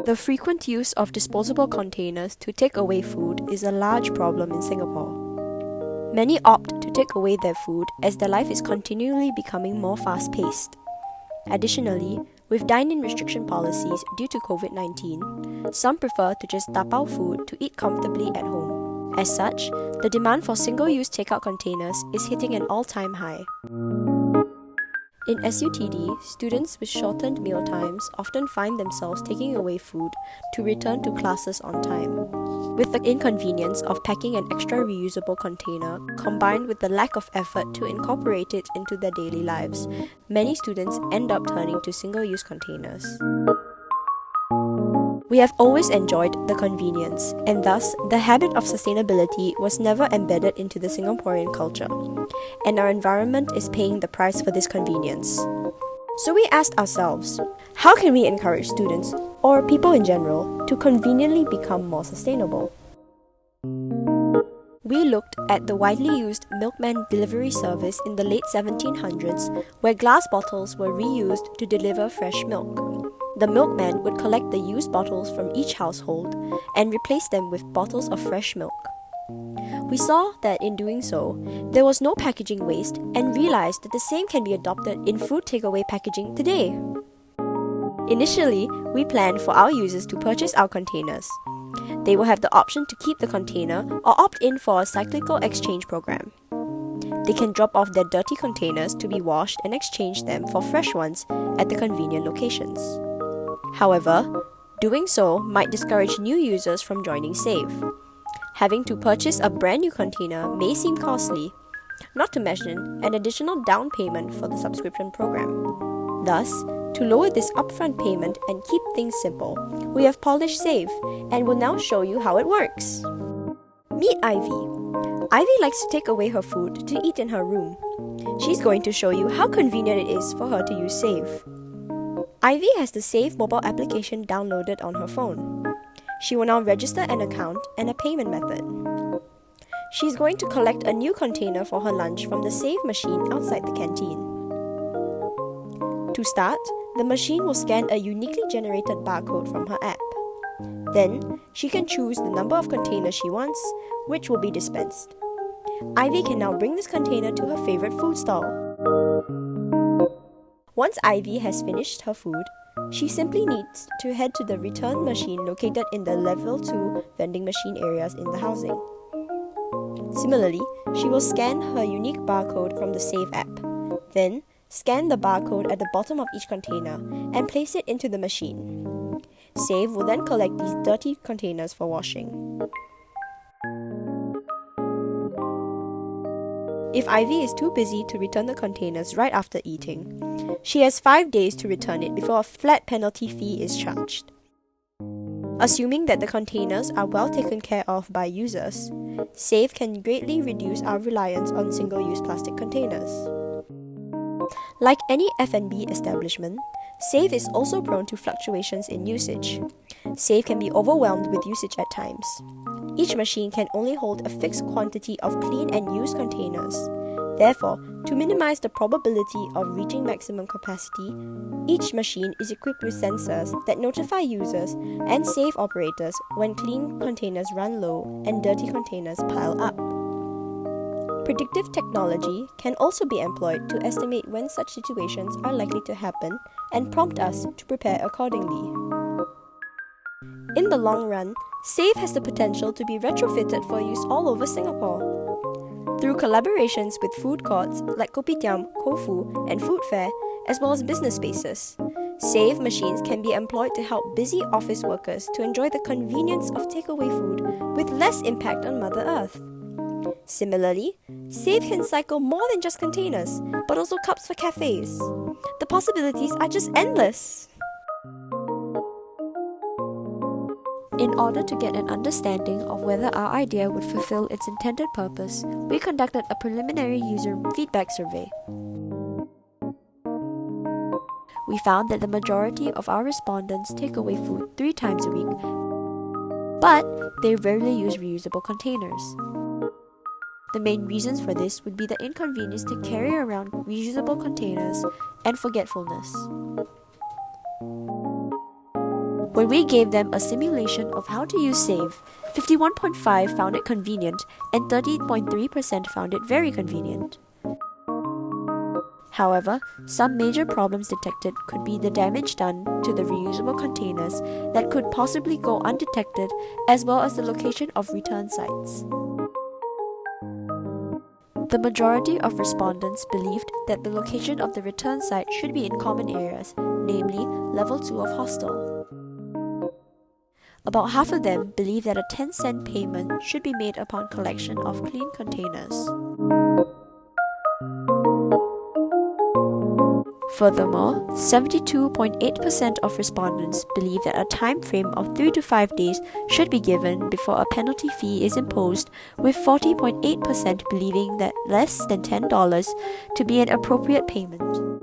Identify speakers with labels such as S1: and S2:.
S1: The frequent use of disposable containers to take away food is a large problem in Singapore. Many opt to take away their food as their life is continually becoming more fast-paced. Additionally, with dine-in restriction policies due to COVID-19, some prefer to just tapao food to eat comfortably at home. As such, the demand for single-use takeout containers is hitting an all-time high. In SUTD, students with shortened meal times often find themselves taking away food to return to classes on time. With the inconvenience of packing an extra reusable container, combined with the lack of effort to incorporate it into their daily lives, many students end up turning to single-use containers. We have always enjoyed the convenience, and thus the habit of sustainability was never embedded into the Singaporean culture, and our environment is paying the price for this convenience. So we asked ourselves, how can we encourage students, or people in general, to conveniently become more sustainable? We looked at the widely used milkman delivery service in the late 1700s, where glass bottles were reused to deliver fresh milk. The milkman would collect the used bottles from each household and replace them with bottles of fresh milk. We saw that in doing so, there was no packaging waste and realized that the same can be adopted in food takeaway packaging today. Initially, we planned for our users to purchase our containers. They will have the option to keep the container or opt in for a cyclical exchange program. They can drop off their dirty containers to be washed and exchange them for fresh ones at the convenient locations. However, doing so might discourage new users from joining SAIVeE. Having to purchase a brand new container may seem costly, not to mention an additional down payment for the subscription program. Thus, to lower this upfront payment and keep things simple, we have polished SAIVeE and will now show you how it works. Meet Ivy. Ivy likes to take away her food to eat in her room. She's going to show you how convenient it is for her to use SAIVeE. Ivy has the SAIVeE mobile application downloaded on her phone. She will now register an account and a payment method. She's going to collect a new container for her lunch from the SAIVeE machine outside the canteen. To start, the machine will scan a uniquely generated barcode from her app. Then, she can choose the number of containers she wants, which will be dispensed. Ivy can now bring this container to her favorite food stall. Once Ivy has finished her food, she simply needs to head to the return machine located in the level 2 vending machine areas in the housing. Similarly, she will scan her unique barcode from the SAIVeE app. Then, scan the barcode at the bottom of each container and place it into the machine. SAIVeE will then collect these dirty containers for washing. If Ivy is too busy to return the containers right after eating, she has 5 days to return it before a flat penalty fee is charged. Assuming that the containers are well taken care of by users, SAIVeE can greatly reduce our reliance on single-use plastic containers. Like any F&B establishment, SAIVeE is also prone to fluctuations in usage. SAIVeE can be overwhelmed with usage at times. Each machine can only hold a fixed quantity of clean and used containers. Therefore, to minimize the probability of reaching maximum capacity, each machine is equipped with sensors that notify users and SAIVeE operators when clean containers run low and dirty containers pile up. Predictive technology can also be employed to estimate when such situations are likely to happen and prompt us to prepare accordingly. In the long run, SAIVeE has the potential to be retrofitted for use all over Singapore. Through collaborations with food courts like Kopitiam, Kofu, and Food Fair, as well as business spaces, SAIVeE machines can be employed to help busy office workers to enjoy the convenience of takeaway food with less impact on Mother Earth. Similarly, SAIVeE can cycle more than just containers, but also cups for cafes. The possibilities are just endless. In order to get an understanding of whether our idea would fulfill its intended purpose, we conducted a preliminary user feedback survey. We found that the majority of our respondents take away food 3 times a week, but they rarely use reusable containers. The main reasons for this would be the inconvenience to carry around reusable containers and forgetfulness. When we gave them a simulation of how to use SAIVeE, 51.5% found it convenient and 30.3% found it very convenient. However, some major problems detected could be the damage done to the reusable containers that could possibly go undetected, as well as the location of return sites. The majority of respondents believed that the location of the return site should be in common areas, namely level 2 of hostel. About half of them believe that a 10-cent payment should be made upon collection of clean containers. Furthermore, 72.8% of respondents believe that a time frame of 3 to 5 days should be given before a penalty fee is imposed, with 40.8% believing that less than $10 to be an appropriate payment.